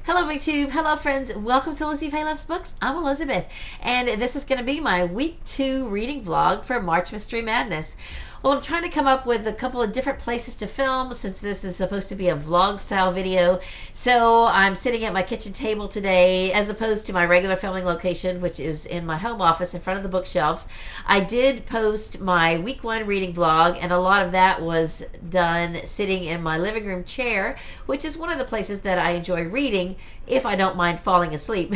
Hello BookTube, hello friends, welcome to Lizzie Faye Loves Books. I'm Elizabeth, and this is going to be my week 2 reading vlog for March Mystery Madness. Well, I'm trying to come up with a couple of different places to film since this is supposed to be a vlog style video. So I'm sitting at my kitchen table today as opposed to my regular filming location, which is in my home office in front of the bookshelves. I did post my week 1 reading vlog, and a lot of that was done sitting in my living room chair, which is one of the places that I enjoy reading if I don't mind falling asleep.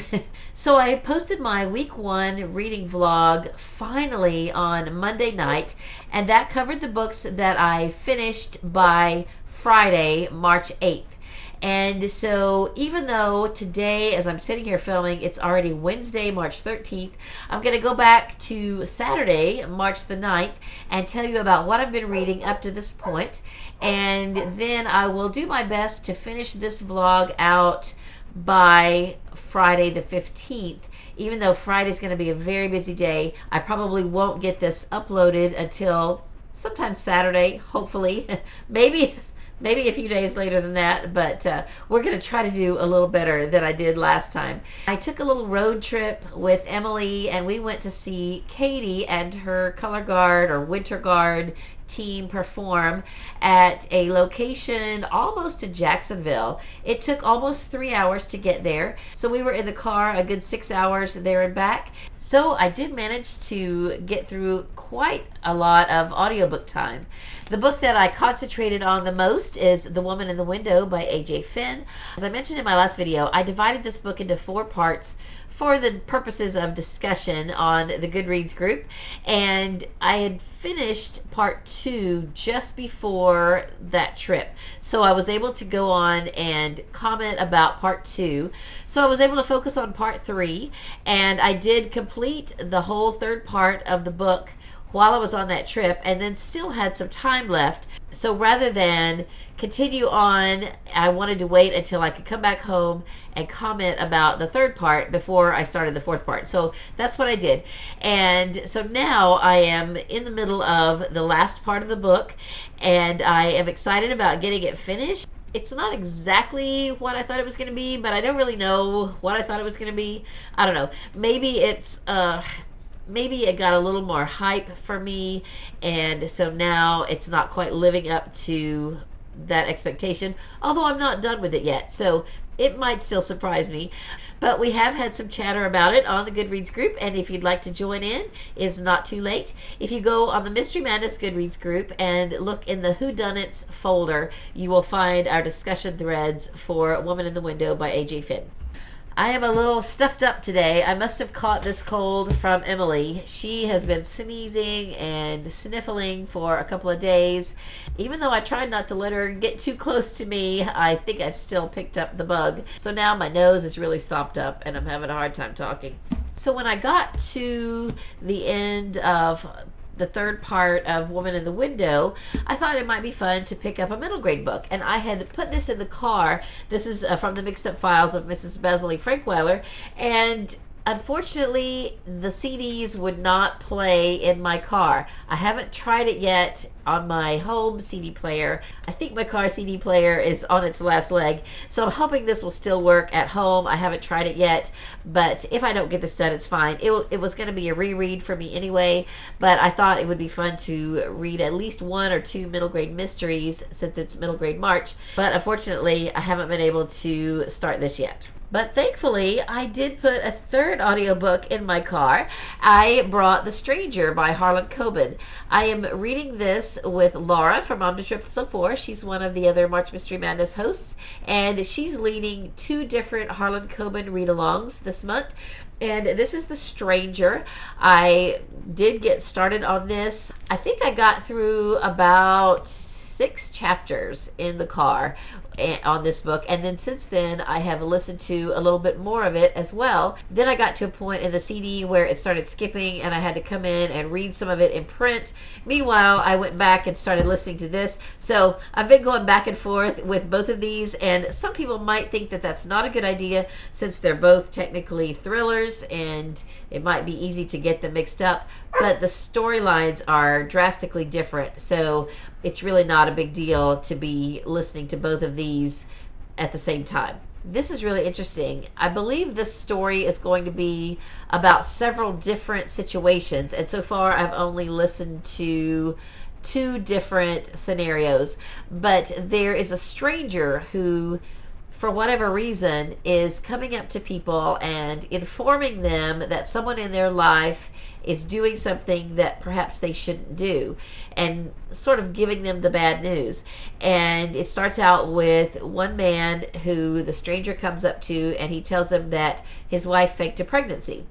So I posted my week 1 reading vlog finally on Monday night, and that covered the books that I finished by Friday, March 8th. And so even though today, as I'm sitting here filming, it's already Wednesday, March 13th, I'm going to go back to Saturday, March the 9th, and tell you about what I've been reading up to this point. And then I will do my best to finish this vlog out by Friday the 15th. Even though Friday's going to be a very busy day, I probably won't get this uploaded until sometime Saturday, hopefully. maybe a few days later than that, but we're going to try to do a little better than I did last time. I took a little road trip with Emily, and we went to see KayT and her Color Guard or Winter Guard team perform at a location almost to Jacksonville. It took almost 3 hours to get there, so we were in the car a good 6 hours there and back. So I did manage to get through quite a lot of audiobook time. The book that I concentrated on the most is The Woman in the Window by A.J. Finn. As I mentioned in my last video, I divided this book into 4 parts for the purposes of discussion on the Goodreads group, and I had finished part 2 just before that trip, so I was able to go on and comment about part 2. So I was able to focus on part 3, and I did complete the whole 3rd part of the book while I was on that trip, and then still had some time left. So rather than continue on, I wanted to wait until I could come back home and comment about the 3rd part before I started the 4th part. So that's what I did. And so now I am in the middle of the last part of the book, and I am excited about getting it finished. It's not exactly what I thought it was going to be, but I don't really know what I thought it was going to be. I don't know. Maybe it's maybe it got a little more hype for me, and so now it's not quite living up to that expectation, although I'm not done with it yet, so it might still surprise me. But we have had some chatter about it on the Goodreads group, and if you'd like to join in, it's not too late. If you go on the Mystery Madness Goodreads group and look in the Whodunits folder, you will find our discussion threads for Woman in the Window by A.J. Finn. I am a little stuffed up today. I must have caught this cold from Emily. She has been sneezing and sniffling for a couple of days. Even though I tried not to let her get too close to me, I think I still picked up the bug. So now my nose is really stopped up and I'm having a hard time talking. So when I got to the end of the 3rd part of Woman in the Window, I thought it might be fun to pick up a middle grade book, and I had put this in the car. This is from the Mixed Up Files of Mrs. Besley Frankweiler, and unfortunately the CDs would not play in my car. I haven't tried it yet on my home CD player. I think my car CD player is on its last leg, so I'm hoping this will still work at home. I haven't tried it yet, but if I don't get this done, it's fine. It was going to be a reread for me anyway, but I thought it would be fun to read at least 1 or 2 middle grade mysteries since it's middle grade March, but unfortunately I haven't been able to start this yet. But thankfully, I did put a 3rd audiobook in my car. I brought The Stranger by Harlan Coben. I am reading this with Laura from Mom to Triple So 4. She's one of the other March Mystery Madness hosts, and she's leading 2 different Harlan Coben read-alongs this month. And this is The Stranger. I did get started on this. I think I got through about 6 chapters in the car on this book, and then since then I have listened to a little bit more of it as well. Then I got to a point in the CD where it started skipping and I had to come in and read some of it in print. Meanwhile, I went back and started listening to this, so I've been going back and forth with both of these, and some people might think that that's not a good idea since they're both technically thrillers and it might be easy to get them mixed up, but the storylines are drastically different, so it's really not a big deal to be listening to both of these at the same time. This is really interesting. I believe this story is going to be about several different situations, and so far I've only listened to 2 different scenarios. But there is a stranger who, for whatever reason, is coming up to people and informing them that someone in their life is doing something that perhaps they shouldn't do, and sort of giving them the bad news. And it starts out with one man who the stranger comes up to, and he tells him that his wife faked a pregnancy.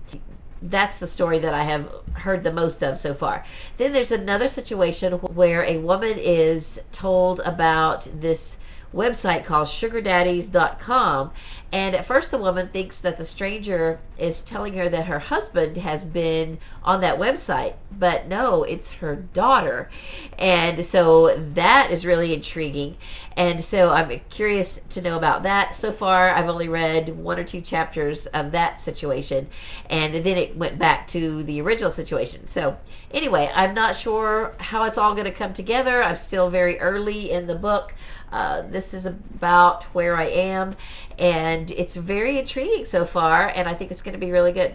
That's the story that I have heard the most of so far. Then there's another situation where a woman is told about this website called sugardaddies.com, and at first the woman thinks that the stranger is telling her that her husband has been on that website, but no, it's her daughter. And so that is really intriguing, and so I'm curious to know about that. So far I've only read 1 or 2 chapters of that situation, and then it went back to the original situation. So anyway, I'm not sure how it's all going to come together. I'm still very early in the book. This is about where I am, and it's very intriguing so far, and I think it's going to be really good.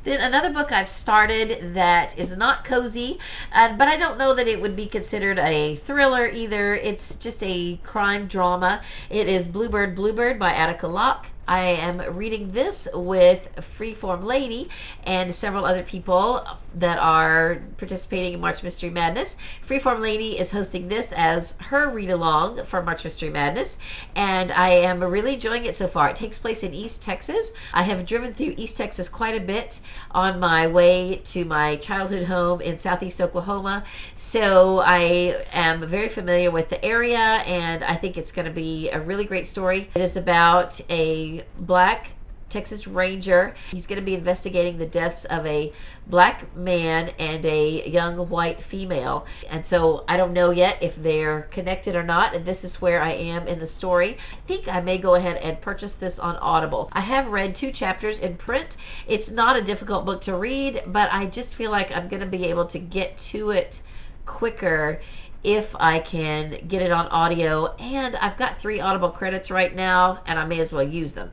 Then another book I've started that is not cozy, but I don't know that it would be considered a thriller either. It's just a crime drama. It is Bluebird Bluebird by Attica Locke. I am reading this with FreeFormLady and several other people that are participating in March Mystery Madness. FreeFormLady is hosting this as her read-along for March Mystery Madness, and I am really enjoying it so far. It takes place in East Texas. I have driven through East Texas quite a bit on my way to my childhood home in southeast Oklahoma, so I am very familiar with the area, and I think it's going to be a really great story. It is about a black Texas Ranger. He's going to be investigating the deaths of a black man and a young white female, and so I don't know yet if they're connected or not, and this is where I am in the story. I think I may go ahead and purchase this on Audible. I have read 2 chapters in print. It's not a difficult book to read, but I just feel like I'm going to be able to get to it quicker if I can get it on audio, and I've got 3 Audible credits right now, and I may as well use them.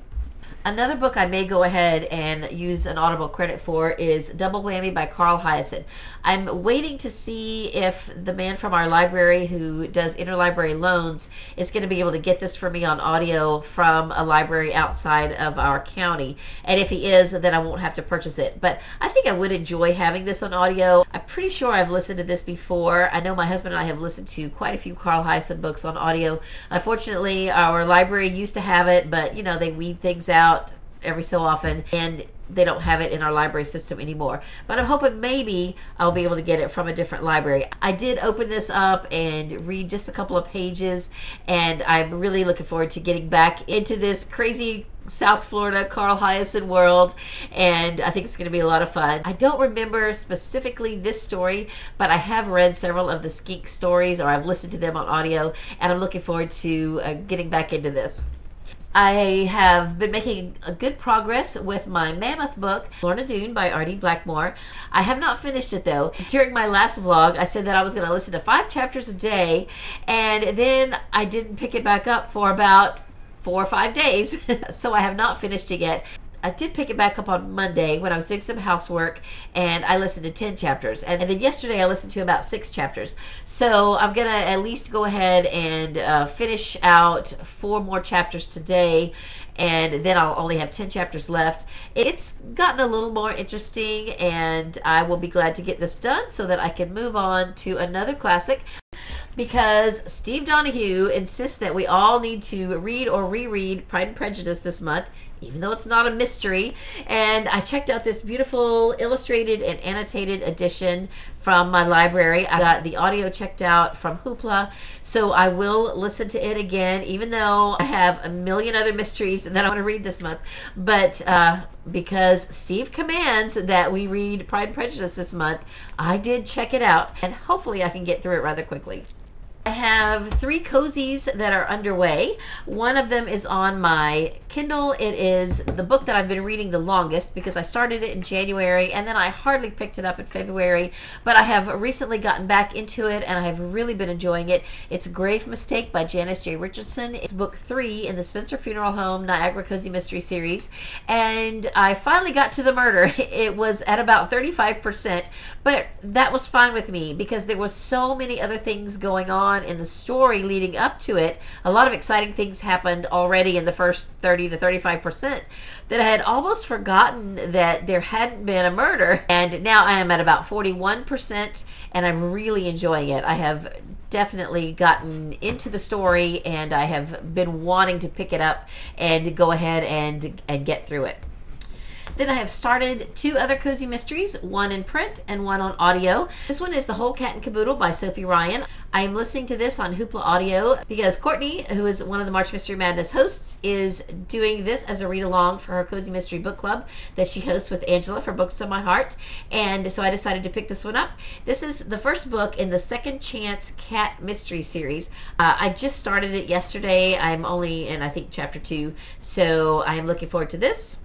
Another book I may go ahead and use an Audible credit for is Double Whammy by Carl Hiaasen. I'm waiting to see if the man from our library who does interlibrary loans is going to be able to get this for me on audio from a library outside of our county. And if he is, then I won't have to purchase it. But I think I would enjoy having this on audio. I'm pretty sure I've listened to this before. I know my husband and I have listened to quite a few Carl Hiaasen books on audio. Unfortunately, our library used to have it, but you know, they weed things out every so often, and they don't have it in our library system anymore. But I'm hoping maybe I'll be able to get it from a different library. I did open this up and read just a couple of pages, and I'm really looking forward to getting back into this crazy South Florida Carl Hiaasen world, and I think it's going to be a lot of fun. I don't remember specifically this story, but I have read several of the Skink stories, or I've listened to them on audio, and I'm looking forward to getting back into this. I have been making a good progress with my Mammoth book, Lorna Doone by R.D. Blackmore. I have not finished it though. During my last vlog, I said that I was going to listen to 5 chapters a day, and then I didn't pick it back up for about 4 or 5 days. So I have not finished it yet. I did pick it back up on Monday when I was doing some housework, and I listened to 10 chapters. And then yesterday I listened to about 6 chapters. So I'm going to at least go ahead and finish out 4 more chapters today, and then I'll only have 10 chapters left. It's gotten a little more interesting, and I will be glad to get this done so that I can move on to another classic, because Steve Donoghue insists that we all need to read or reread Pride and Prejudice this month, even though it's not a mystery. And I checked out this beautiful illustrated and annotated edition from my library. I got the audio checked out from Hoopla, so I will listen to it again, even though I have a million other mysteries that I want to read this month. But because Steve commands that we read Pride and Prejudice this month, I did check it out, and hopefully I can get through it rather quickly. I have 3 cozies that are underway. One of them is on my Kindle, it is the book that I've been reading the longest because I started it in January and then I hardly picked it up in February, but I have recently gotten back into it and I have really been enjoying it. It's Grave Mistake by Janice J. Richardson. It's book 3 in the Spencer Funeral Home Niagara Cozy Mystery series, and I finally got to the murder. It was at about 35%, but that was fine with me because there was so many other things going on in the story leading up to it. A lot of exciting things happened already in the first 30 to 35% that I had almost forgotten that there hadn't been a murder, and now I am at about 41% and I'm really enjoying it. I have definitely gotten into the story and I have been wanting to pick it up and go ahead and get through it. Then I have started 2 other cozy mysteries, one in print and one on audio. This one is The Whole Cat and Caboodle by Sophie Ryan. I am listening to this on Hoopla Audio because Courtney, who is one of the March Mystery Madness hosts, is doing this as a read-along for her Cozy Mystery Book Club that she hosts with Angela for Books of My Heart. And so I decided to pick this one up. This is the first book in the Second Chance Cat Mystery series. I just started it yesterday. I'm only in, I think, chapter 2, so I am looking forward to this.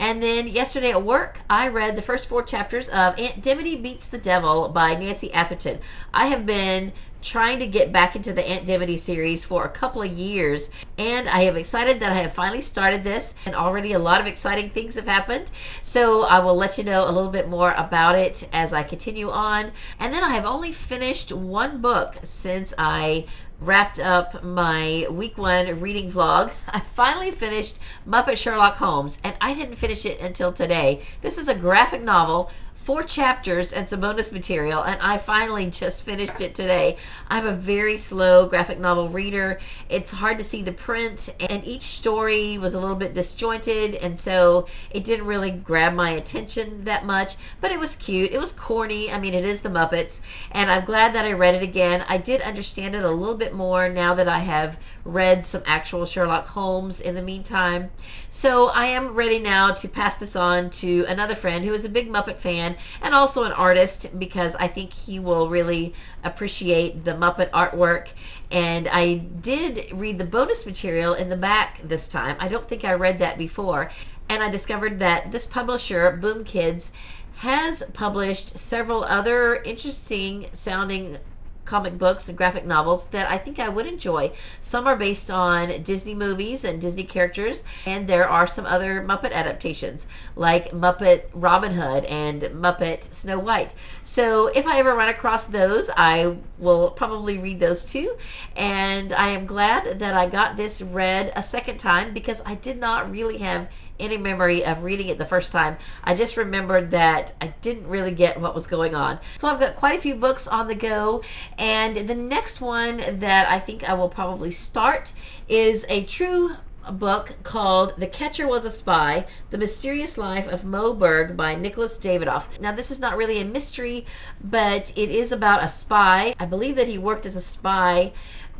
And then yesterday at work, I read the first 4 chapters of Aunt Dimity Beats the Devil by Nancy Atherton. I have been trying to get back into the Aunt Dimity series for a couple of years, and I am excited that I have finally started this, and already a lot of exciting things have happened. So I will let you know a little bit more about it as I continue on. And then I have only finished 1 book since I wrapped up my week 1 reading vlog. I finally finished Muppet Sherlock Holmes, and I didn't finish it until today. This is a graphic novel, 4 chapters and some bonus material, and I finally just finished it today. I'm a very slow graphic novel reader. It's hard to see the print, and each story was a little bit disjointed, and so it didn't really grab my attention that much, but it was cute. It was corny. I mean, it is the Muppets, and I'm glad that I read it again. I did understand it a little bit more now that I have read some actual Sherlock Holmes in the meantime. So I am ready now to pass this on to another friend who is a big Muppet fan and also an artist, because I think he will really appreciate the Muppet artwork. And I did read the bonus material in the back this time. I don't think I read that before. And I discovered that this publisher, Boom Kids, has published several other interesting sounding comic books and graphic novels that I think I would enjoy. Some are based on Disney movies and Disney characters, and there are some other Muppet adaptations like Muppet Robin Hood and Muppet Snow White. So if I ever run across those, I will probably read those too. And I am glad that I got this read a second time because I did not really have any memory of reading it the first time. I just remembered that I didn't really get what was going on. So I've got quite a few books on the go, and the next one that I think I will probably start is a true book called The Catcher Was a Spy, The Mysterious Life of Moe Berg by Nicholas Davidoff. Now this is not really a mystery, but it is about a spy. I believe that he worked as a spy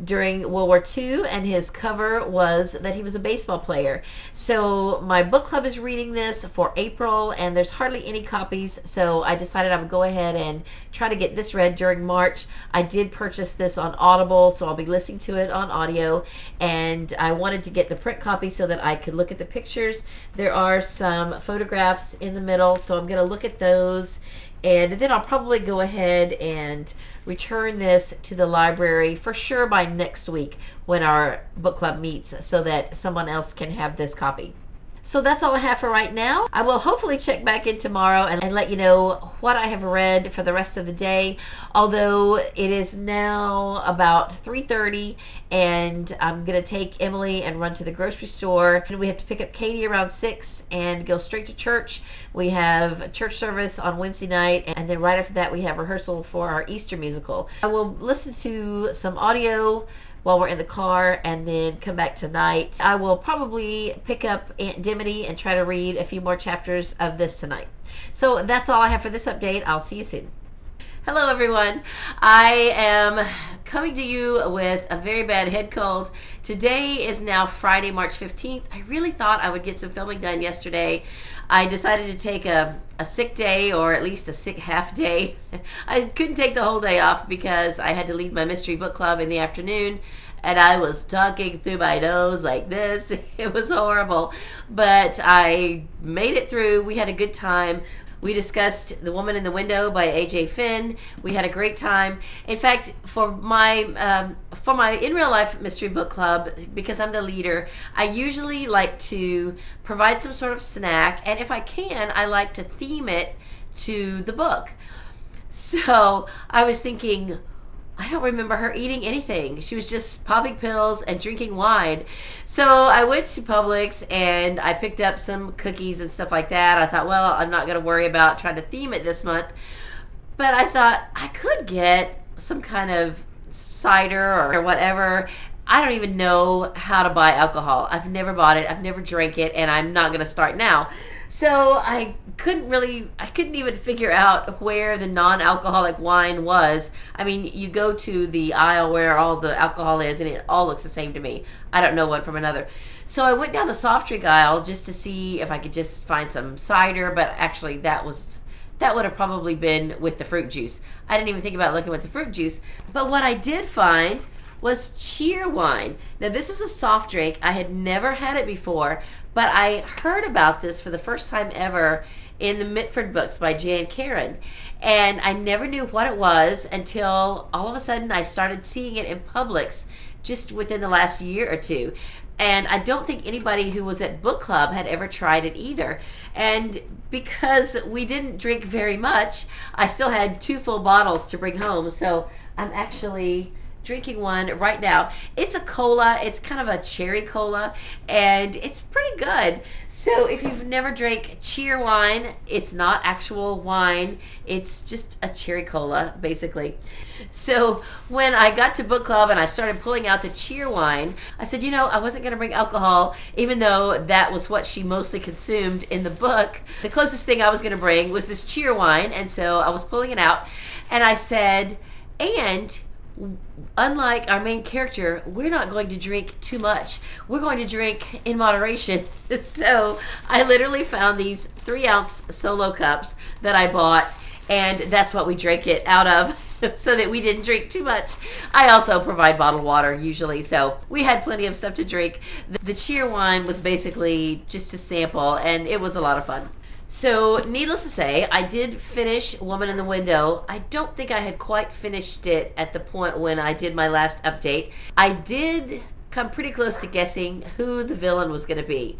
during World War II, and his cover was that he was a baseball player. So my book club is reading this for April, and there's hardly any copies, so I decided I would go ahead and try to get this read during March. I did purchase this on Audible, so I'll be listening to it on audio, and I wanted to get the print copy so that I could look at the pictures. There are some photographs in the middle, so I'm going to look at those, and then I'll probably go ahead and return this to the library for sure by next week when our book club meets, so that someone else can have this copy. So that's all I have for right now. I will hopefully check back in tomorrow and let you know what I have read for the rest of the day, although it is now about 3:30 and I'm going to take Emily and run to the grocery store. And we have to pick up KayT around 6 and go straight to church. We have a church service on Wednesday night, and then right after that we have rehearsal for our Easter musical. I will listen to some audio while we're in the car and then come back tonight. I will probably pick up Aunt Dimity and try to read a few more chapters of this tonight. So that's all I have for this update. I'll see you soon. Hello everyone. I am coming to you with a very bad head cold. Today is now Friday, March 15th. I really thought I would get some filming done yesterday. I decided to take a sick day, or at least a sick half day. I couldn't take the whole day off because I had to lead my mystery book club in the afternoon. and I was talking through my nose like this. It was horrible, but I made it through. We had a good time. We discussed The Woman in the Window by A.J. Finn. We had a great time. In fact, for my in real life mystery book club, because I'm the leader, I usually like to provide some sort of snack, and if I can, I like to theme it to the book. So I was thinking, I don't remember her eating anything. She was just popping pills and drinking wine. So I went to Publix and I picked up some cookies and stuff like that. I thought, well, I'm not going to worry about trying to theme it this month. But I thought I could get some kind of cider or whatever. I don't even know how to buy alcohol. I've never bought it. I've never drank it, and I'm not going to start now. So I couldn't even figure out where the non-alcoholic wine was. I mean, you go to the aisle where all the alcohol is, and it all looks the same to me. I don't know one from another. So I went down the soft drink aisle just to see if I could just find some cider, but actually that would have probably been with the fruit juice. I didn't even think about looking with the fruit juice. But what I did find was cheer wine. Now this is a soft drink. I had never had it before, but I heard about this for the first time ever in the Mitford books by Jan Karen. And I never knew what it was until all of a sudden I started seeing it in Publix just within the last year or two. And I don't think anybody who was at book club had ever tried it either. And because we didn't drink very much, I still had 2 full bottles to bring home. So I'm actually drinking one right now. It's a cola. It's kind of a cherry cola, and it's pretty good. So if you've never drank cheer wine, it's not actual wine. It's just a cherry cola, basically. So when I got to book club and I started pulling out the cheer wine, I said, you know, I wasn't going to bring alcohol, even though that was what she mostly consumed in the book. The closest thing I was going to bring was this cheer wine, and so I was pulling it out, and I said, and unlike our main character, we're not going to drink too much. We're going to drink in moderation. So I literally found these 3-ounce solo cups that I bought, and that's what we drank it out of so that we didn't drink too much. I also provide bottled water usually, so we had plenty of stuff to drink. The cheer wine was basically just a sample, and it was a lot of fun. So, needless to say, I did finish Woman in the Window. I don't think I had quite finished it at the point when I did my last update. I did come pretty close to guessing who the villain was going to be.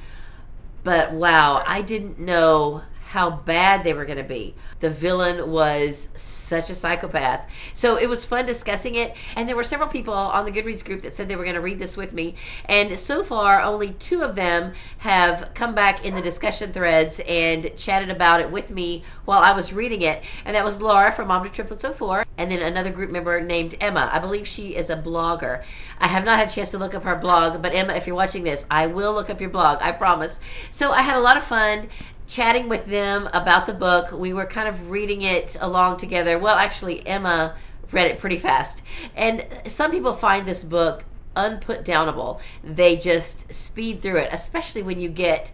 But wow, I didn't know how bad they were going to be. The villain was such a psychopath. So it was fun discussing it, and there were several people on the Goodreads group that said they were going to read this with me, and so far only 2 of them have come back in the discussion threads and chatted about it with me while I was reading it, and that was Laura from Mom to Triplets 04, and then another group member named Emma. I believe she is a blogger. I have not had a chance to look up her blog, but Emma, if you're watching this, I will look up your blog, I promise. So I had a lot of fun chatting with them about the book. We were kind of reading it along together. Well, actually, Emma read it pretty fast. And some people find this book unput-downable. They just speed through it, especially when you get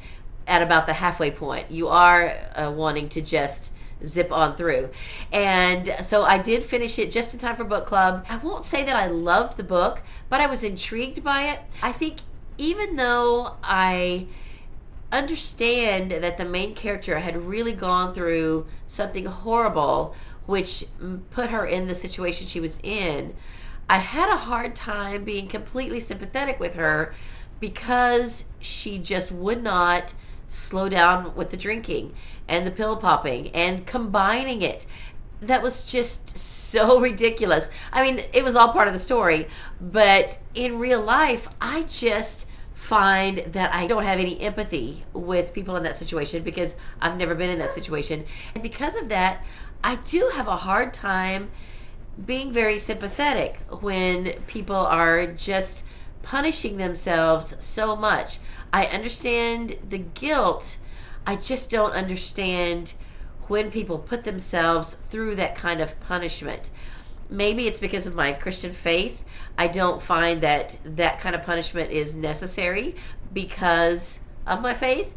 at about the halfway point. You are wanting to just zip on through. And so I did finish it just in time for book club. I won't say that I loved the book, but I was intrigued by it. I think even though I understand that the main character had really gone through something horrible which put her in the situation she was in, I had a hard time being completely sympathetic with her because she just would not slow down with the drinking and the pill popping and combining it. That was just so ridiculous. I mean, it was all part of the story, but in real life, I just find that I don't have any empathy with people in that situation because I've never been in that situation. And because of that, I do have a hard time being very sympathetic when people are just punishing themselves so much. I understand the guilt. I just don't understand when people put themselves through that kind of punishment. Maybe it's because of my Christian faith. I don't find that that kind of punishment is necessary because of my faith.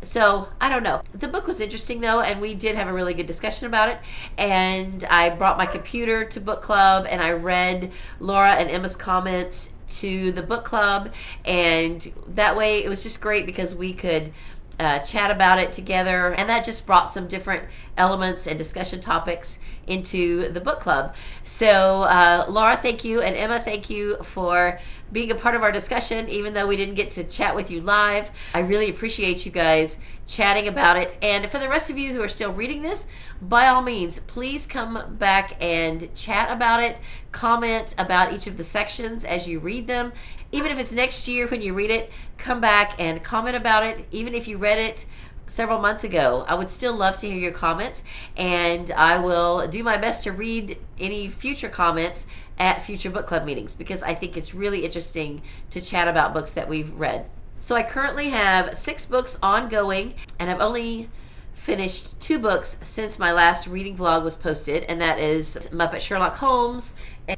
So, I don't know. The book was interesting, though, and we did have a really good discussion about it. And I brought my computer to book club, and I read Laura and Emma's comments to the book club, and that way it was just great because we could chat about it together, and that just brought some different elements and discussion topics into the book club. So Laura, thank you, and Emma, thank you for being a part of our discussion, even though we didn't get to chat with you live. I really appreciate you guys chatting about it. And for the rest of you who are still reading this, by all means, please come back and chat about it, comment about each of the sections as you read them. Even if it's next year when you read it, come back and comment about it. Even if you read it several months ago, I would still love to hear your comments, and I will do my best to read any future comments at future book club meetings, because I think it's really interesting to chat about books that we've read. So I currently have 6 books ongoing, and I've only finished 2 books since my last reading vlog was posted, and that is Muppet Sherlock Holmes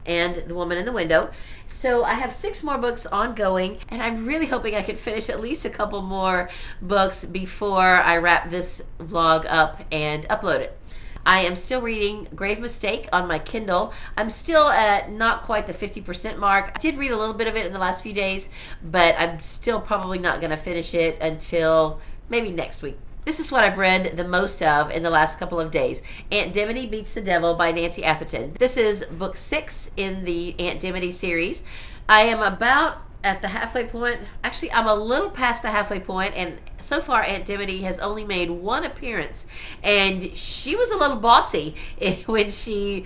and The Woman in the Window. So I have 6 more books ongoing, and I'm really hoping I can finish at least a couple more books before I wrap this vlog up and upload it. I am still reading Grave Mistake on my Kindle. I'm still at not quite the 50% mark. I did read a little bit of it in the last few days, but I'm still probably not going to finish it until maybe next week. This is what I've read the most of in the last couple of days. Aunt Dimity Beats the Devil by Nancy Atherton. This is book 6 in the Aunt Dimity series. I am about at the halfway point. Actually, I'm a little past the halfway point, and so far Aunt Dimity has only made 1 appearance, and she was a little bossy when she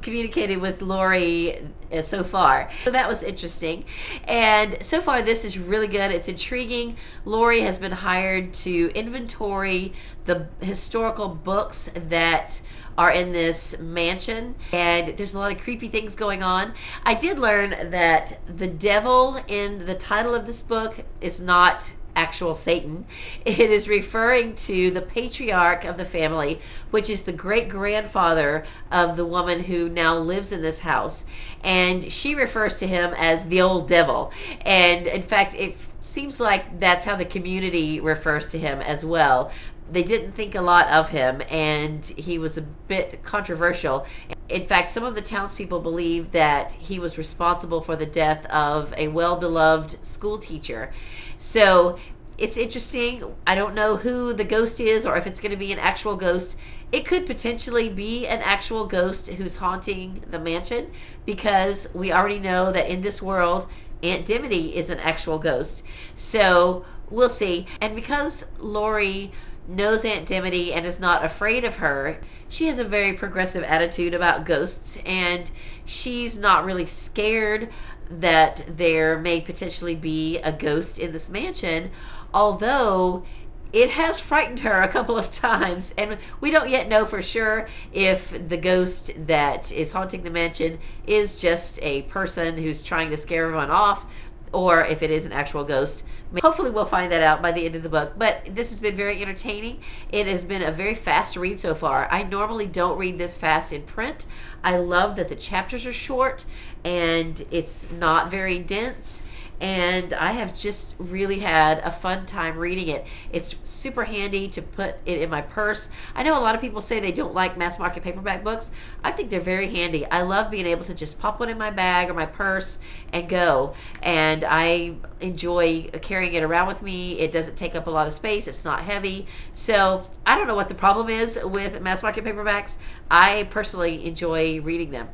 communicated with Lori so far. So that was interesting, and so far this is really good. It's intriguing. Lori has been hired to inventory the historical books that are in this mansion, and there's a lot of creepy things going on. I did learn that the devil in the title of this book is not actual Satan. It is referring to the patriarch of the family, which is the great-grandfather of the woman who now lives in this house, and she refers to him as the old devil. And in fact, it seems like that's how the community refers to him as well. They didn't think a lot of him, and he was a bit controversial. In fact, some of the townspeople believe that he was responsible for the death of a well-beloved school teacher. So it's interesting. I don't know who the ghost is, or if it's going to be an actual ghost. It could potentially be an actual ghost who's haunting the mansion, because we already know that in this world, Aunt Dimity is an actual ghost. So we'll see. And because Lori knows Aunt Dimity and is not afraid of her, she has a very progressive attitude about ghosts, and she's not really scared that there may potentially be a ghost in this mansion, although it has frightened her a couple of times, and we don't yet know for sure if the ghost that is haunting the mansion is just a person who's trying to scare everyone off, or if it is an actual ghost. Hopefully we'll find that out by the end of the book. But this has been very entertaining. It has been a very fast read so far. I normally don't read this fast in print. I love that the chapters are short and it's not very dense, and I have just really had a fun time reading it. It's super handy to put it in my purse. I know a lot of people say they don't like mass market paperback books. I think they're very handy. I love being able to just pop one in my bag or my purse and go, and I enjoy carrying it around with me. It doesn't take up a lot of space. It's not heavy. So I don't know what the problem is with mass market paperbacks. I personally enjoy reading them.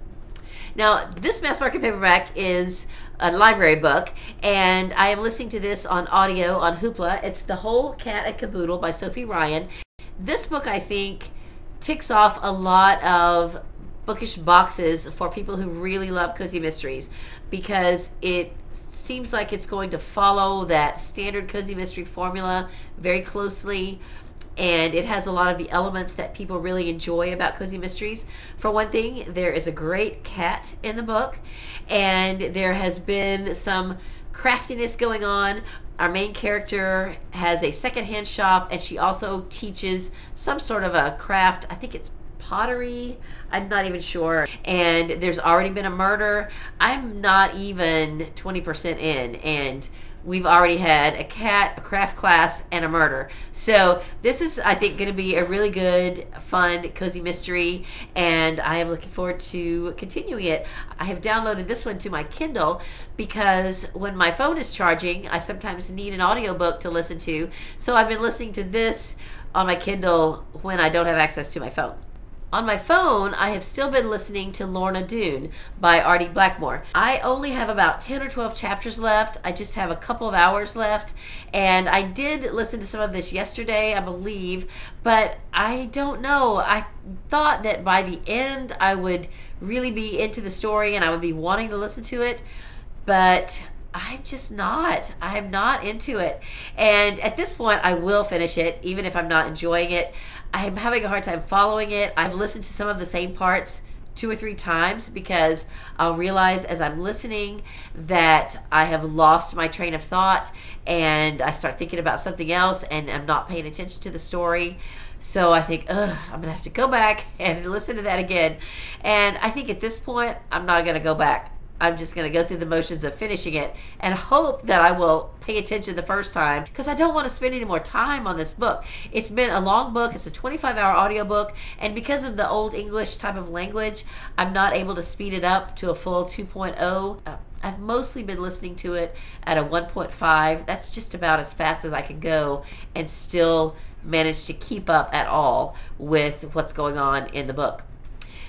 Now, this mass market paperback is a library book, and I am listening to this on audio on Hoopla. It's The Whole Cat and Caboodle by Sophie Ryan. This book, I think, ticks off a lot of bookish boxes for people who really love cozy mysteries, because it seems like it's going to follow that standard cozy mystery formula very closely, and it has a lot of the elements that people really enjoy about cozy mysteries. For one thing, there is a great cat in the book, and there has been some craftiness going on. Our main character has a secondhand shop, and she also teaches some sort of a craft. I think it's pottery. I'm not even sure. And there's already been a murder. I'm not even 20% in, and we've already had a cat, a craft class, and a murder. So this is, I think, going to be a really good, fun, cozy mystery, and I am looking forward to continuing it. I have downloaded this one to my Kindle because when my phone is charging, I sometimes need an audiobook to listen to. So I've been listening to this on my Kindle when I don't have access to my phone. On my phone, I have still been listening to Lorna Doone by Artie Blackmore. I only have about 10 or 12 chapters left. I just have a couple of hours left. And I did listen to some of this yesterday, I believe, but I don't know. I thought that by the end I would really be into the story and I would be wanting to listen to it, but I'm just not. I'm not into it. And at this point, I will finish it, even if I'm not enjoying it. I'm having a hard time following it. I've listened to some of the same parts 2 or 3 times because I'll realize as I'm listening that I have lost my train of thought and I start thinking about something else and I'm not paying attention to the story. So I think, I'm going to have to go back and listen to that again. And I think at this point, I'm not going to go back. I'm just going to go through the motions of finishing it and hope that I will pay attention the first time because I don't want to spend any more time on this book. It's been a long book. It's a 25-hour audiobook, and because of the Old English type of language, I'm not able to speed it up to a full 2.0. I've mostly been listening to it at a 1.5. That's just about as fast as I can go and still manage to keep up at all with what's going on in the book.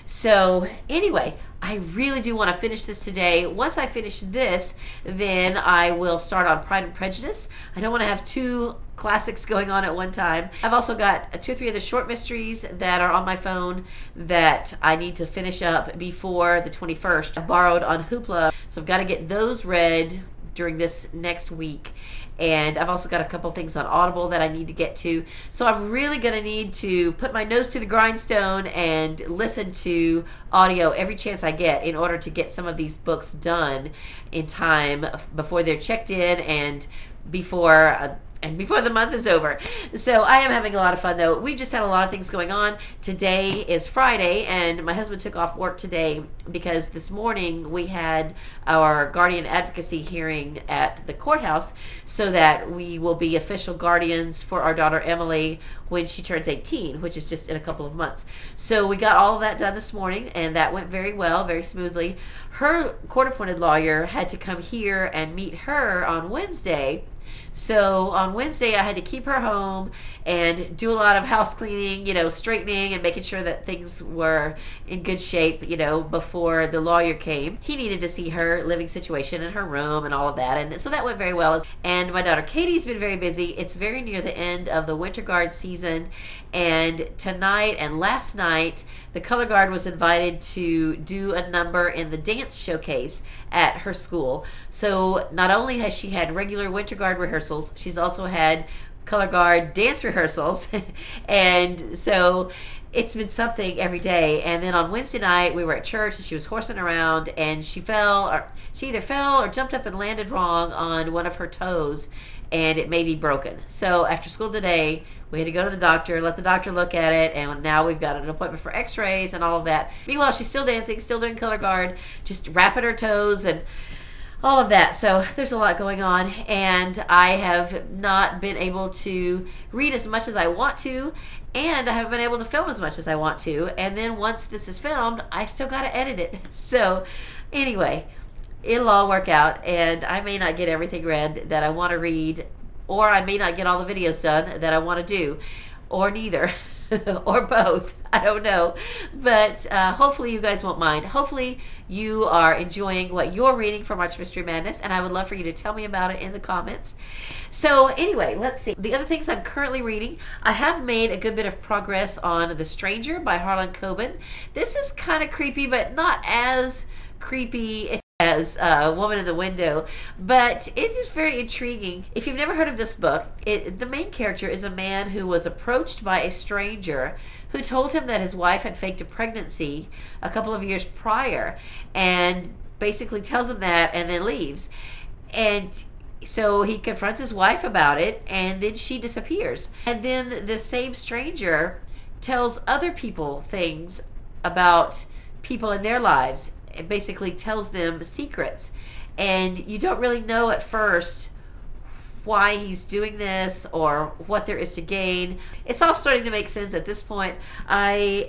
So anyway, I really do want to finish this today. Once I finish this, then I will start on Pride and Prejudice. I don't want to have 2 classics going on at one time. I've also got 2 or 3 other short mysteries that are on my phone that I need to finish up before the 21st. I borrowed on Hoopla, so I've got to get those read during this next week. And I've also got a couple things on Audible that I need to get to. So I'm really going to need to put my nose to the grindstone and listen to audio every chance I get in order to get some of these books done in time before they're checked in and before the month is over. So I am having a lot of fun though. We just had a lot of things going on. Today is Friday and my husband took off work today because this morning we had our guardian advocacy hearing at the courthouse so that we will be official guardians for our daughter Emily when she turns 18, which is just in a couple of months. So we got all of that done this morning and that went very well, very smoothly. Her court-appointed lawyer had to come here and meet her on Wednesday. So on Wednesday I had to keep her home and do a lot of house cleaning, straightening and making sure that things were in good shape, before the lawyer came. He needed to see her living situation in her room and all of that, and so that went very well. And my daughter KayT's been very busy. It's very near the end of the Winter Guard season, and tonight and last night the Color Guard was invited to do a number in the dance showcase at her school. So not only has she had regular Winter Guard rehearsals, she's also had Color Guard dance rehearsals. And so it's been something every day. And then on Wednesday night we were at church and she was horsing around and she either fell or jumped up and landed wrong on one of her toes and it may be broken. So after school today we had to go to the doctor, let the doctor look at it, and now we've got an appointment for x-rays and all of that. Meanwhile, she's still dancing, still doing Color Guard, just wrapping her toes and all of that. So there's a lot going on, and I have not been able to read as much as I want to, and I haven't been able to film as much as I want to. And then once this is filmed, I still got to edit it. So anyway, it'll all work out, and I may not get everything read that I want to read, or I may not get all the videos done that I want to do, or neither, or both. I don't know. But hopefully you guys won't mind. Hopefully you are enjoying what you're reading for March Mystery Madness, and I would love for you to tell me about it in the comments. So anyway, let's see. The other things I'm currently reading, I have made a good bit of progress on The Stranger by Harlan Coben. This is kind of creepy, but not as creepy as Woman in the Window, but it is very intriguing. If you've never heard of this book, the main character is a man who was approached by a stranger who told him that his wife had faked a pregnancy a couple of years prior, and basically tells him that and then leaves. And so he confronts his wife about it, and then she disappears. And then the same stranger tells other people things about people in their lives. It basically tells them secrets, and you don't really know at first why he's doing this or what there is to gain. It's all starting to make sense at this point. I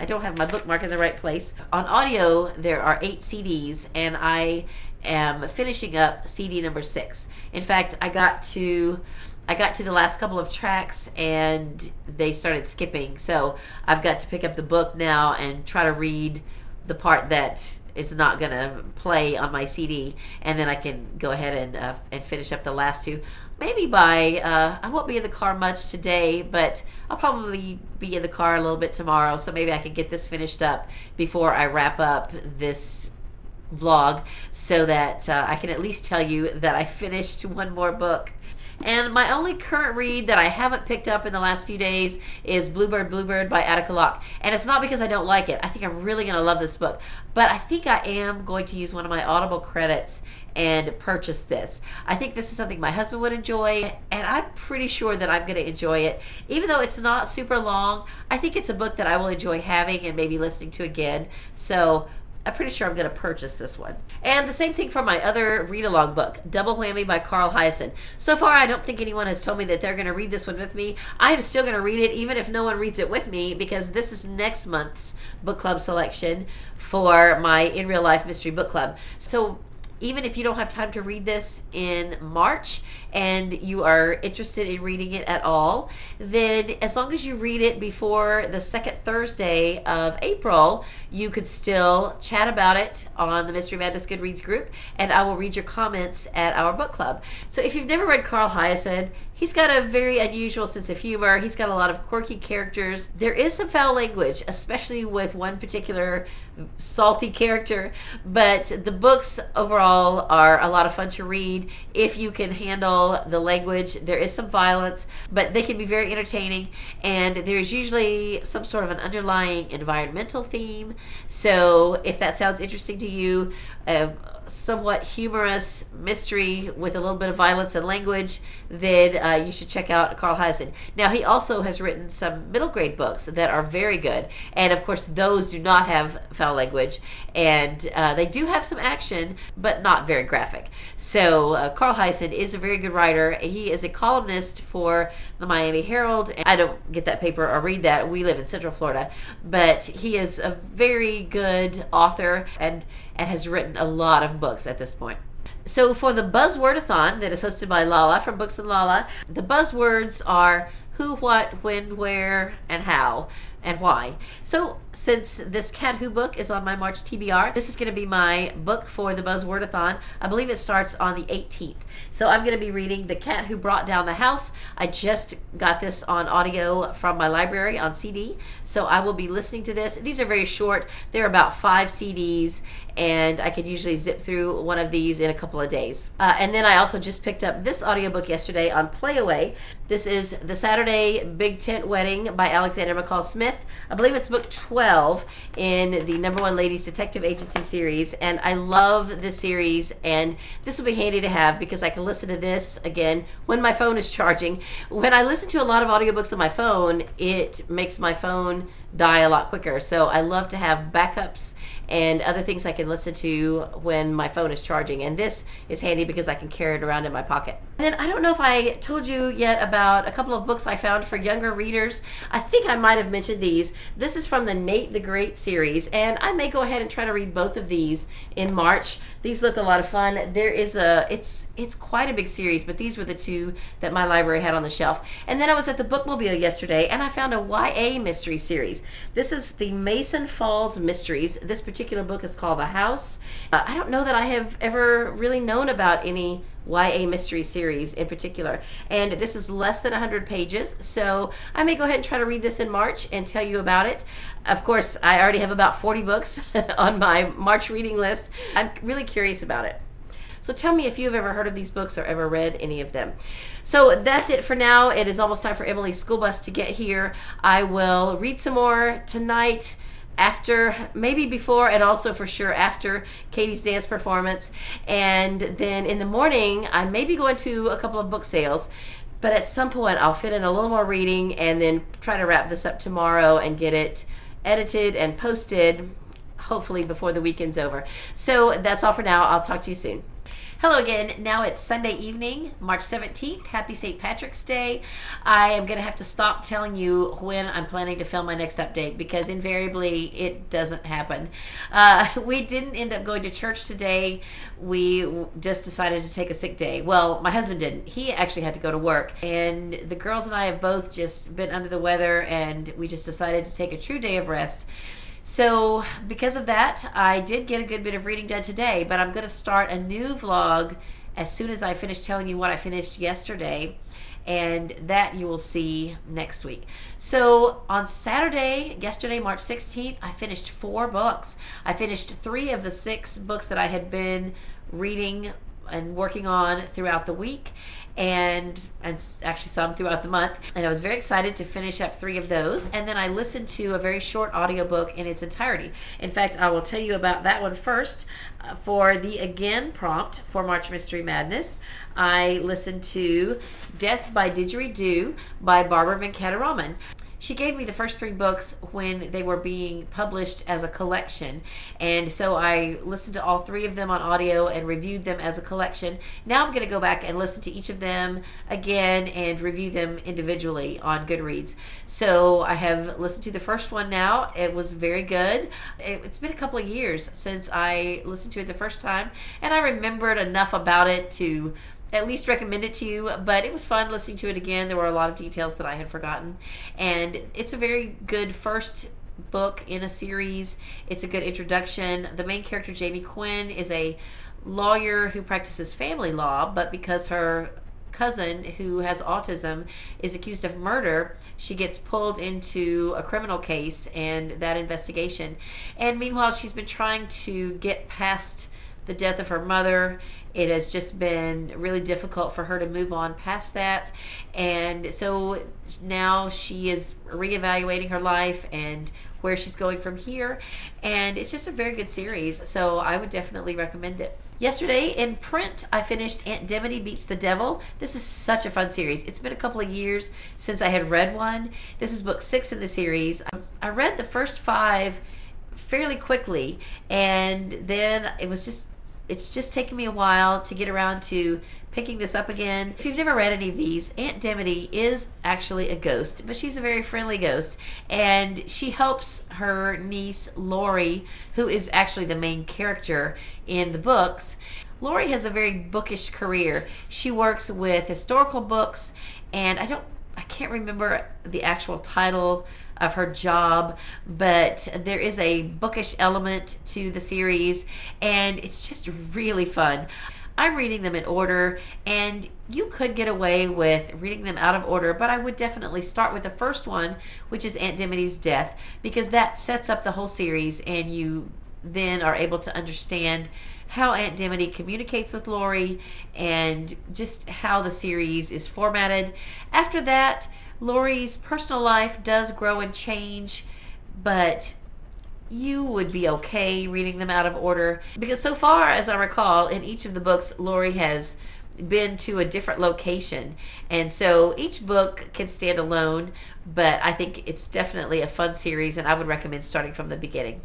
don't have my bookmark in the right place. On audio, there are 8 CDs, and I am finishing up CD number 6. In fact, I got to the last couple of tracks and they started skipping, so I've got to pick up the book now and try to read the part that is not going to play on my CD, and then I can go ahead and finish up the last 2. Maybe by, I won't be in the car much today, but I'll probably be in the car a little bit tomorrow, so maybe I can get this finished up before I wrap up this vlog, so that I can at least tell you that I finished one more book. And my only current read that I haven't picked up in the last few days is Bluebird, Bluebird by Attica Locke. And it's not because I don't like it. I think I'm really going to love this book. But I think I am going to use one of my Audible credits and purchase this. I think this is something my husband would enjoy, and I'm pretty sure that I'm going to enjoy it. Even though it's not super long, I think it's a book that I will enjoy having and maybe listening to again. So I'm pretty sure I'm going to purchase this one. And the same thing for my other read-along book, Double Whammy by Carl Hiaasen. So far, I don't think anyone has told me that they're going to read this one with me. I am still going to read it even if no one reads it with me, because this is next month's book club selection for my In Real Life Mystery Book Club. So even if you don't have time to read this in March and you are interested in reading it at all, then as long as you read it before the second Thursday of April, you could still chat about it on the Mystery Madness Goodreads group, and I will read your comments at our book club. So if you've never read Carl Hiaasen, he's got a very unusual sense of humor. He's got a lot of quirky characters. There is some foul language, especially with one particular salty character, but the books overall are a lot of fun to read if you can handle the language. There is some violence, but they can be very entertaining, and there's usually some sort of an underlying environmental theme. So if that sounds interesting to you, somewhat humorous mystery with a little bit of violence and language, then you should check out Carl Hiaasen. Now, he also has written some middle grade books that are very good, and of course those do not have foul language, and they do have some action, but not very graphic. So Carl Hiaasen is a very good writer. He is a columnist for the Miami Herald. I don't get that paper or read that. We live in Central Florida, but he is a very good author and has written a lot of books at this point. So for the Buzzword-a-thon that is hosted by Lala from Books and Lala, the buzzwords are who, what, when, where, and how, and why. So since this Cat Who book is on my March TBR, this is going to be my book for the Buzzword-a-thon. I believe it starts on the 18th. So I'm going to be reading The Cat Who Brought Down the House. I just got this on audio from my library on CD, so I will be listening to this. These are very short. They're about 5 CDs, and I could usually zip through one of these in a couple of days. And then I also just picked up this audiobook yesterday on Playaway. This is The Saturday Big Tent Wedding by Alexander McCall Smith. I believe it's book 12 in the #1 Ladies Detective Agency series, and I love this series, and this will be handy to have because I can listen to this again when my phone is charging. When I listen to a lot of audiobooks on my phone, it makes my phone die a lot quicker, so I love to have backups and other things I can listen to when my phone is charging, and this is handy because I can carry it around in my pocket. And then I don't know if I told you yet about a couple of books I found for younger readers. I think I might have mentioned these. This is from the Nate the Great series, and I may go ahead and try to read both of these in March. These look a lot of fun. It's quite a big series, but these were the 2 that my library had on the shelf. And then I was at the Bookmobile yesterday, and I found a YA mystery series. This is the Mason Falls Mysteries. This particular book is called The House. I don't know that I have ever really known about any YA mystery series in particular, and this is less than 100 pages, so I may go ahead and try to read this in March and tell you about it. Of course, I already have about 40 books on my March reading list. I'm really curious about it. So tell me if you've ever heard of these books or ever read any of them. So that's it for now. It is almost time for Emily's school bus to get here. I will read some more tonight, after, maybe before, and also for sure after KayT's dance performance. And then in the morning, I may be going to a couple of book sales, but at some point I'll fit in a little more reading and then try to wrap this up tomorrow and get it edited and posted, hopefully before the weekend's over. So that's all for now. I'll talk to you soon. Hello again. Now it's Sunday evening, March 17th. Happy St. Patrick's Day. I am going to have to stop telling you when I'm planning to film my next update because invariably it doesn't happen. We didn't end up going to church today. We just decided to take a sick day. Well, my husband didn't. He actually had to go to work. And the girls and I have both just been under the weather, and we just decided to take a true day of rest. So because of that, I did get a good bit of reading done today, but I'm going to start a new vlog as soon as I finish telling you what I finished yesterday, and that you will see next week. So on Saturday, yesterday, March 16th, I finished 4 books. I finished 3 of the 6 books that I had been reading and working on throughout the week, and actually some throughout the month, and I was very excited to finish up 3 of those. And then I listened to a very short audiobook in its entirety. In fact, I will tell you about that one first. For the again prompt for March Mystery Madness, I listened to Death by Didgeridoo by Barbara Venkataraman. She gave me the first 3 books when they were being published as a collection, and so I listened to all 3 of them on audio and reviewed them as a collection. Now I'm going to go back and listen to each of them again and review them individually on Goodreads. So I have listened to the first one now. It was very good. It's been a couple of years since I listened to it the first time, and I remembered enough about it to at least recommend it to you, but it was fun listening to it again. There were a lot of details that I had forgotten, and it's a very good first book in a series. It's a good introduction. The main character, Jamie Quinn, is a lawyer who practices family law, but because her cousin, who has autism, is accused of murder, she gets pulled into a criminal case and that investigation. And meanwhile, she's been trying to get past the death of her mother. It has just been really difficult for her to move on past that, and so now she is reevaluating her life and where she's going from here, and it's just a very good series, so I would definitely recommend it. Yesterday in print, I finished Aunt Dimity Beats the Devil. This is such a fun series. It's been a couple of years since I had read one. This is book 6 in the series. I read the first 5 fairly quickly, and then it's just taken me a while to get around to picking this up again. If you've never read any of these, Aunt Dimity is actually a ghost, but she's a very friendly ghost, and she helps her niece Lori, who is actually the main character in the books. Lori has a very bookish career. She works with historical books, and I can't remember the actual title of her job, but there is a bookish element to the series, and it's just really fun. I'm reading them in order, and you could get away with reading them out of order, but I would definitely start with the first one, which is Aunt Dimity's death, because that sets up the whole series, and you then are able to understand how Aunt Dimity communicates with Lori and just how the series is formatted. After that, Lori's personal life does grow and change, but you would be okay reading them out of order, because so far as I recall, in each of the books, Lori has been to a different location, and so each book can stand alone, but I think it's definitely a fun series, and I would recommend starting from the beginning.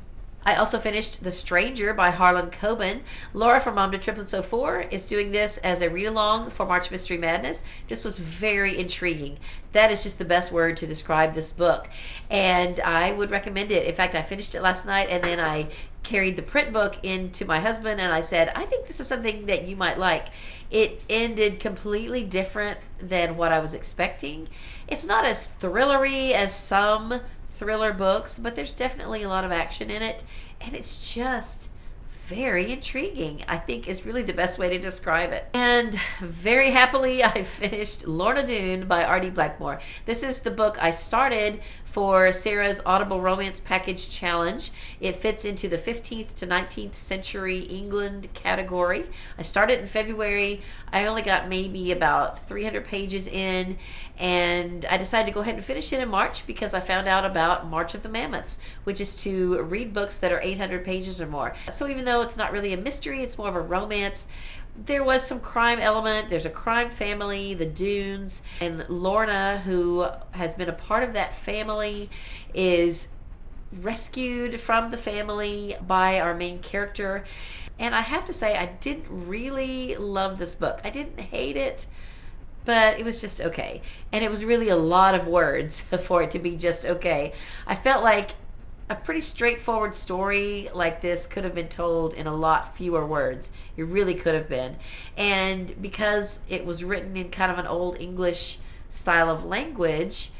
I also finished The Stranger by Harlan Coben. Laura from Mom to Triplets 04 is doing this as a read-along for March Mystery Madness. This was very intriguing. That is just the best word to describe this book, and I would recommend it. In fact, I finished it last night, and then I carried the print book into my husband, and I said, I think this is something that you might like. It ended completely different than what I was expecting. It's not as thrillery as some thriller books, but there's definitely a lot of action in it, and it's just very intriguing, I think is really the best way to describe it. And very happily, I finished Lorna Doone by R.D. Blackmore. This is the book I started for Sarah's Audible Romance Package Challenge. It fits into the 15th to 19th century England category. I started in February. I only got maybe about 300 pages in, and I decided to go ahead and finish it in March because I found out about March of the Mammoths, which is to read books that are 800 pages or more. So even though it's not really a mystery, it's more of a romance, there was some crime element. There's a crime family, the Doones, and Lorna, who has been a part of that family, is rescued from the family by our main character. And I have to say, I didn't really love this book. I didn't hate it, but it was just okay. And it was really a lot of words for it to be just okay. I felt like a pretty straightforward story like this could have been told in a lot fewer words. It really could have been. And because it was written in kind of an old English style of language,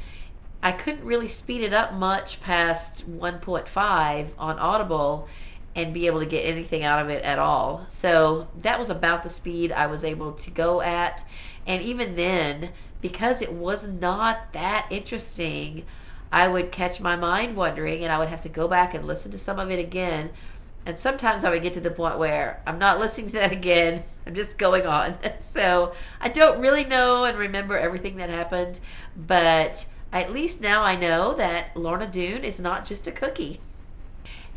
I couldn't really speed it up much past 1.5 on Audible and be able to get anything out of it at all. So that was about the speed I was able to go at. And even then, because it was not that interesting, I would catch my mind wandering and I would have to go back and listen to some of it again. And sometimes I would get to the point where I'm not listening to that again. I'm just going on. So I don't really know and remember everything that happened, but at least now I know that Lorna Doone is not just a cookie.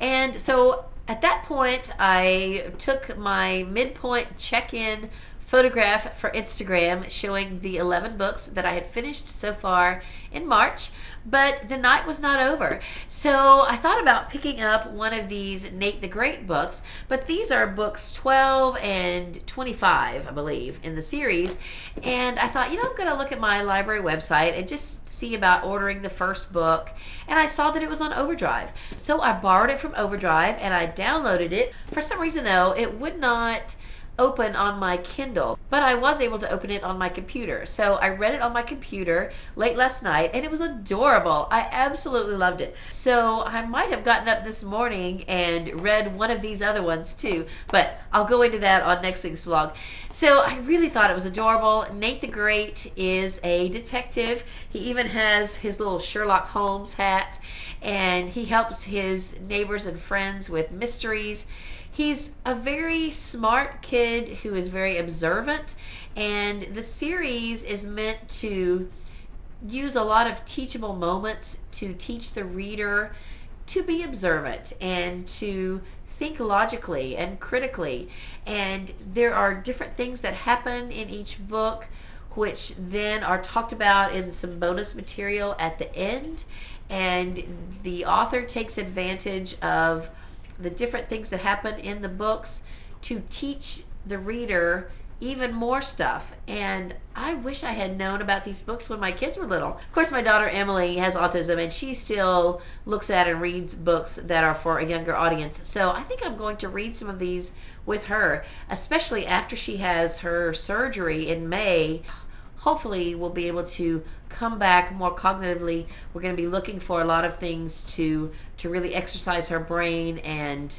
And so at that point, I took my midpoint check-in photograph for Instagram showing the 11 books that I had finished so far in March, but the night was not over. So I thought about picking up one of these Nate the Great books, but these are books 12 and 25, I believe, in the series. And I thought, I'm going to look at my library website and just see about ordering the first book, and I saw that it was on Overdrive. So I borrowed it from Overdrive and I downloaded it. For some reason though, it would not open on my Kindle, but I was able to open it on my computer. So I read it on my computer late last night and it was adorable. I absolutely loved it. So I might have gotten up this morning and read one of these other ones too, but I'll go into that on next week's vlog. So I really thought it was adorable. Nate the Great is a detective. He even has his little Sherlock Holmes hat, and he helps his neighbors and friends with mysteries. He's a very smart kid who is very observant, and the series is meant to use a lot of teachable moments to teach the reader to be observant and to think logically and critically. And there are different things that happen in each book which then are talked about in some bonus material at the end, and the author takes advantage of the different things that happen in the books to teach the reader even more stuff. And I wish I had known about these books when my kids were little. Of course, my daughter Emily has autism and she still looks at and reads books that are for a younger audience. So I think I'm going to read some of these with her, especially after she has her surgery in May. Hopefully we'll be able to come back more cognitively. We're going to be looking for a lot of things to really exercise her brain and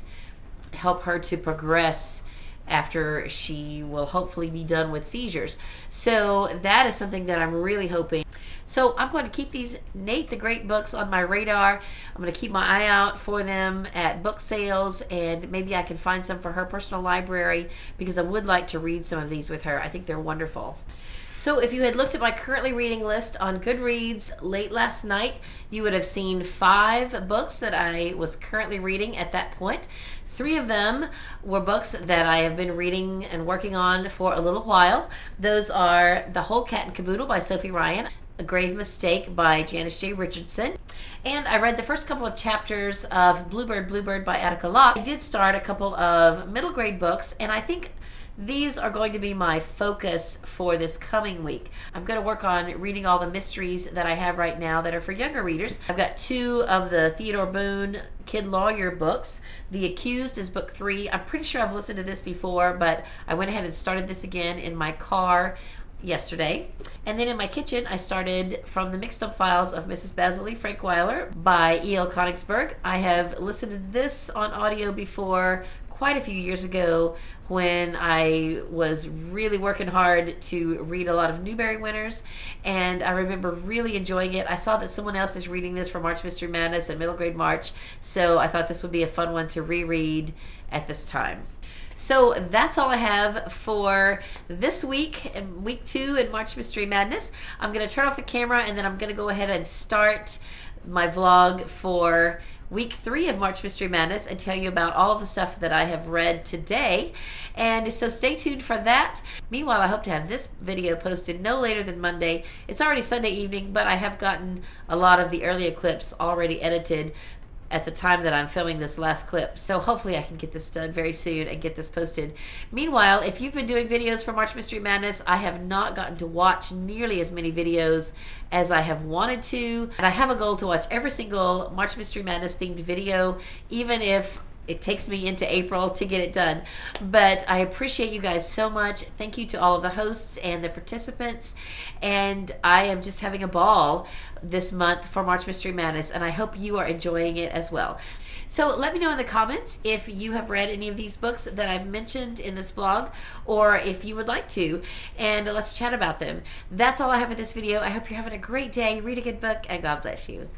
help her to progress after she will hopefully be done with seizures. So that is something that I'm really hoping. So I'm going to keep these Nate the Great books on my radar. I'm going to keep my eye out for them at book sales, and maybe I can find some for her personal library because I would like to read some of these with her. I think they're wonderful. So if you had looked at my currently reading list on Goodreads late last night, you would have seen 5 books that I was currently reading at that point. 3 of them were books that I have been reading and working on for a little while. Those are The Whole Cat and Caboodle by Sophie Ryan, A Grave Mistake by Janice J. Richardson, and I read the first couple of chapters of Bluebird, Bluebird by Attica Locke. I did start a couple of middle grade books, and I think these are going to be my focus for this coming week. I'm going to work on reading all the mysteries that I have right now that are for younger readers. I've got 2 of the Theodore Boone Kid Lawyer books. The Accused is book 3. I'm pretty sure I've listened to this before, but I went ahead and started this again in my car yesterday. And then in my kitchen, I started From the Mixed Up Files of Mrs. Basil E. Frankweiler by E.L. Konigsberg. I have listened to this on audio before quite a few years ago when I was really working hard to read a lot of Newbery winners, and I remember really enjoying it. I saw that someone else is reading this for March Mystery Madness and Middle Grade March, so I thought this would be a fun one to reread at this time. So that's all I have for this week, and week 2 in March Mystery Madness. I'm going to turn off the camera and then I'm going to go ahead and start my vlog for week 3 of March Mystery Madness and tell you about all of the stuff that I have read today. And so stay tuned for that. Meanwhile, I hope to have this video posted no later than Monday. It's already Sunday evening, but I have gotten a lot of the earlier clips already edited. at the time that I'm filming this last clip. So hopefully I can get this done very soon and get this posted. Meanwhile, if you've been doing videos for March Mystery Madness, I have not gotten to watch nearly as many videos as I have wanted to. And I have a goal to watch every single March Mystery Madness themed video, even if it takes me into April to get it done. But I appreciate you guys so much. Thank you to all of the hosts and the participants. And I am just having a ball this month for March Mystery Madness, and I hope you are enjoying it as well. So let me know in the comments if you have read any of these books that I've mentioned in this blog, or if you would like to, and let's chat about them. That's all I have in this video. I hope you're having a great day. Read a good book, and God bless you.